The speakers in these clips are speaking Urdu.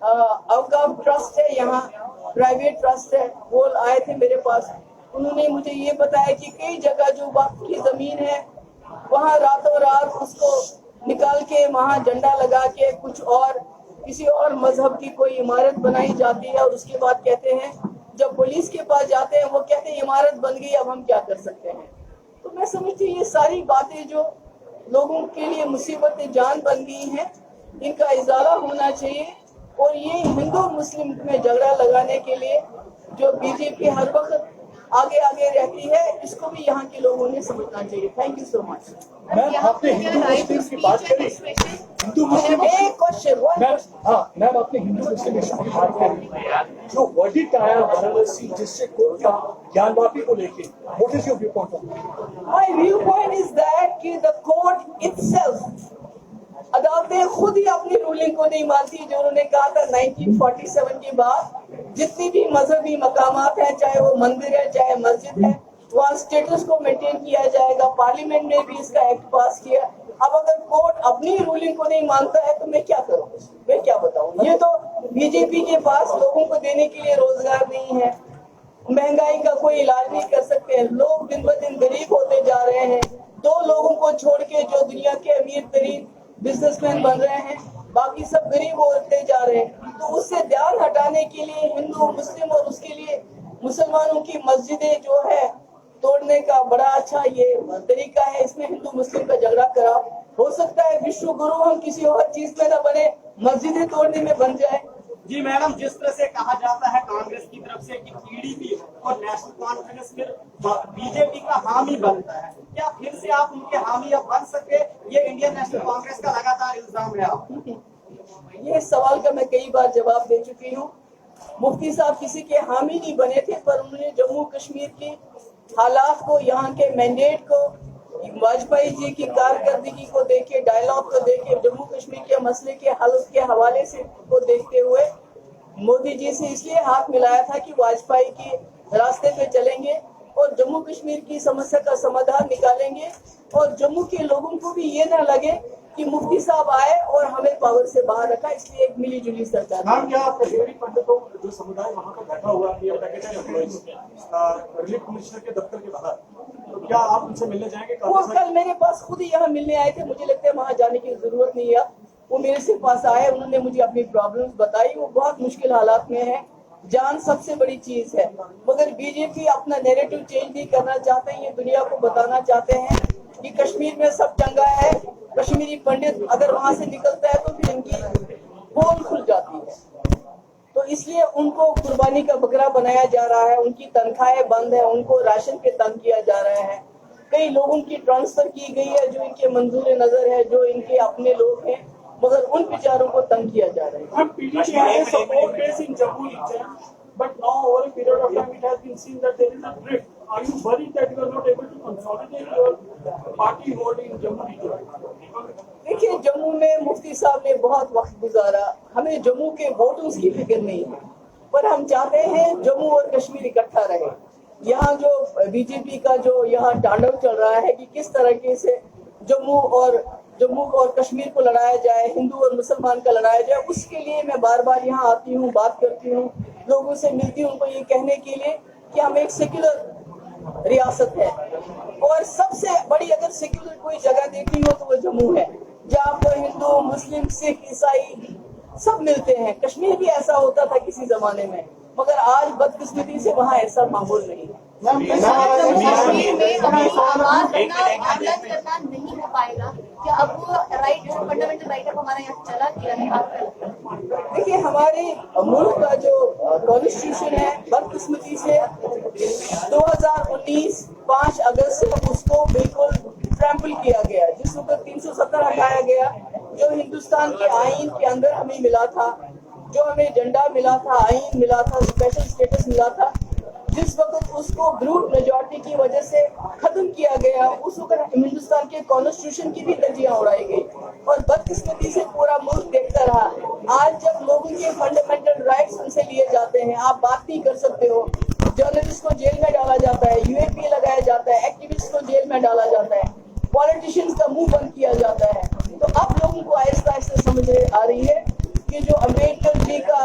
اوقاف ٹرسٹ ہے, یہاں پرائیویٹ ٹرسٹ ہے, وہ آئے تھے میرے پاس. انہوں نے مجھے یہ بتایا کہ کئی جگہ جو وقف کی زمین ہے وہاں راتوں رات اس کو نکال کے وہاں جھنڈا لگا کے کچھ اور کسی اور مذہب کی کوئی عمارت بنائی جاتی ہے, اور اس کے بعد کہتے ہیں جب پولیس کے پاس جاتے ہیں وہ کہتے ہیں عمارت بن گئی, اب ہم کیا کر سکتے ہیں. تو میں سمجھتی ہوں یہ ساری باتیں جو لوگوں کے لیے مصیبت جان بن گئی ہیں ان کا ازالہ ہونا چاہیے. اور یہ ہندو مسلم میں جھگڑا لگانے کے لیے جو بی جے پی ہر وقت آگے آگے رہتی ہے, اس کو بھی یہاں کے لوگوں نے سمجھنا چاہیے. تھینک یو سو مچ. میم آپ نے ہندو مسلم کی بات کری, ہندو مسلم میم آپ نے ہندو مسلم ایشو کی بات کری, جو ورڈکٹ آیا وارانسی ڈسٹرکٹ کورٹ کا گیان واپی کو لے کے, what is your view point of view? My view point is that کہ دا کورٹ اٹسیلف, عدالتیں خود ہی اپنی رولنگ کو نہیں مانتی. جو انہوں نے کہا تھا 1947 کے بعد جتنی بھی مذہبی مقامات ہیں, چاہے وہ مندر ہے چاہے مسجد ہے, وہاں اسٹیٹس کو مینٹین کیا جائے گا. پارلیمنٹ نے بھی اس کا ایکٹ پاس کیا. اب اگر کورٹ اپنی رولنگ کو نہیں مانتا ہے تو میں کیا کروں, میں کیا بتاؤں. یہ تو بی جے پی کے پاس لوگوں کو دینے کے لیے روزگار نہیں ہے, مہنگائی کا کوئی علاج نہیں کر سکتے. لوگ دن بہ دن غریب ہوتے جا رہے ہیں. 2 لوگوں کو چھوڑ کے جو دنیا کے امیر ترین بزنس مین بن رہے ہیں, باقی سب غریب ہوتے جا رہے ہیں. تو اس سے دھیان ہٹانے کے لیے ہندو مسلم اور اس کے لیے مسلمانوں کی مسجدیں جو ہے توڑنے کا بڑا اچھا یہ طریقہ ہے. اس میں ہندو مسلم کا جھگڑا کرا ہو سکتا ہے وشو گرو ہم کسی اور چیز میں نہ بنے, مسجدیں توڑنے میں بن جائے. جی میڈم, جس طرح سے کہا جاتا ہے کانگریس کی طرف سے کہ پی ڈی پی اور نیشنل کانفرنس پھر بی جے پی کا حامی بنتا ہے, کیا پھر سے آپ ان کے حامی اب بن سکے؟ یہ انڈین نیشنل کانگریس کا لگاتار الزام ہے. آپ یہ سوال کا میں کئی بار جواب دے چکی ہوں. مفتی صاحب کسی کے حامی نہیں بنے تھے, پر انہوں نے جموں کشمیر کی حالات کو, یہاں کے مینڈیٹ کو, واجپئی جی کی کارکردگی کو دیکھے, ڈائلاگ کو دیکھے, جموں کشمیر کے مسئلے کے حل کے حوالے سے کو دیکھتے ہوئے مودی جی سے اس لیے ہاتھ ملایا تھا کہ واجپئی کے راستے پہ چلیں گے اور جموں کشمیر کی سمسیا کا سمادھان نکالیں گے. اور جموں کے لوگوں کو بھی یہ نہ لگے کہ مفتی صاحب آئے اور ہمیں پاور سے باہر رکھا, اس لیے ایک ملی جلی سرکار. میم کیا کشمیری پنڈتوں جو سمودائے وہاں کا بیٹھا ہوا ہے ریلیف کمشنر کے دفتر کے باہر, تو کیا آپ ان سے ملنے جائیں گے؟ وہ کل میرے پاس خود ہی یہاں ملنے آئے تھے. مجھے لگتا ہے وہاں جانے کی ضرورت نہیں ہے. وہ میرے سے پاس آئے, انہوں نے مجھے اپنی پرابلمز بتائی. وہ بہت مشکل حالات میں ہے, جان سب سے بڑی چیز ہے, مگر بی جے پی اپنا نیریٹو چینج نہیں کرنا چاہتے ہیں. یہ دنیا کو بتانا چاہتے ہیں کہ کشمیر میں سب چنگا ہے. کشمیری پنڈت اگر وہاں سے نکلتا ہے تو پھر ان کی پول کھل جاتی ہے. تو اس لیے ان کو قربانی کا بکرا بنایا جا رہا ہے. ان کی تنخواہیں بند ہے, ان کو راشن پہ تنگ کیا جا رہا ہے. کئی لوگوں کی ٹرانسفر کی گئی ہے جو ان کے منظور نظر ہے, جو ان کے اپنے لوگ ہیں, مگر ان بیچاروں کو تنگ کیا جا رہا ہے. But now over a period of time it has been seen that there is a drift. Are you worried that you are not able to consolidate your party hold in Jammu region? دیکھیے, جموں میں مفتی صاحب نے بہت وقت گزارا. ہمیں جموں کے ووٹوں کی فکر نہیں ہے, پر ہم چاہتے ہیں جموں اور کشمیر اکٹھا رہے. یہاں جو بی جے پی کا جو یہاں تانڈو چل رہا ہے کہ کس طریقے سے جموں اور کشمیر کو لڑایا جائے, ہندو اور مسلمان کا لڑایا جائے, اس کے لیے میں بار بار یہاں آتی ہوں, بات کرتی ہوں, لوگوں سے ملتی ہوں, ان کو یہ کہنے کے لیے کہ ہم ایک سیکولر ریاست ہے. اور سب سے بڑی اگر سیکولر کوئی جگہ دیکھنی ہو تو وہ جموں ہے, جہاں پر ہندو, مسلم, سکھ, عیسائی سب ملتے ہیں. کشمیر بھی ایسا ہوتا تھا کسی زمانے میں, مگر آج بدقسمتی سے وہاں ایسا ماحول نہیں ہے. کشمیر میں اپنی آواز بلند کرنا نہیں ہو پائے گا, کیا اب رائٹ فنڈامنٹل رائٹ اب ہمارا یہاں چلا گیا ہے آپ کا لگتا ہے؟ دیکھیے, ہمارے ملک کا جو کانسٹیٹیوشن ہے بدقسمتی سے 2019 5 اگست سے اس کو بالکل ٹریمپل کیا گیا, جس وقت 370 ہٹایا گیا, جو ہندوستان کے آئین کے اندر ہمیں ملا تھا, جو ہمیں جھنڈا ملا تھا, آئین ملا تھا, اسپیشل اسٹیٹس ملا تھا, جس وقت اس کو بروٹ میجورٹی کی وجہ سے ختم کیا گیا, اس وقت ہندوستان کے کانسٹیٹیوشن کی بھی دھجیاں اڑائی گئی اور بدقسمتی سے پورا ملک دیکھتا رہا. آج جب لوگوں کے فنڈامنٹل رائٹس ان سے لیے جاتے ہیں, آپ بات نہیں کر سکتے ہو, جرنلسٹ کو جیل میں ڈالا جاتا ہے, یو اے پی لگایا جاتا ہے, ایکٹیوسٹ کو جیل میں ڈالا جاتا ہے, پالیٹیشینز کا منہ بند کیا جاتا ہے, تو اب لوگوں کو آہستہ آہستہ سمجھ آ رہی ہے کہ جو امبیڈکر جی کا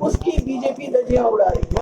اس کی بی جے پی دھجیاں اڑا رہی ہے.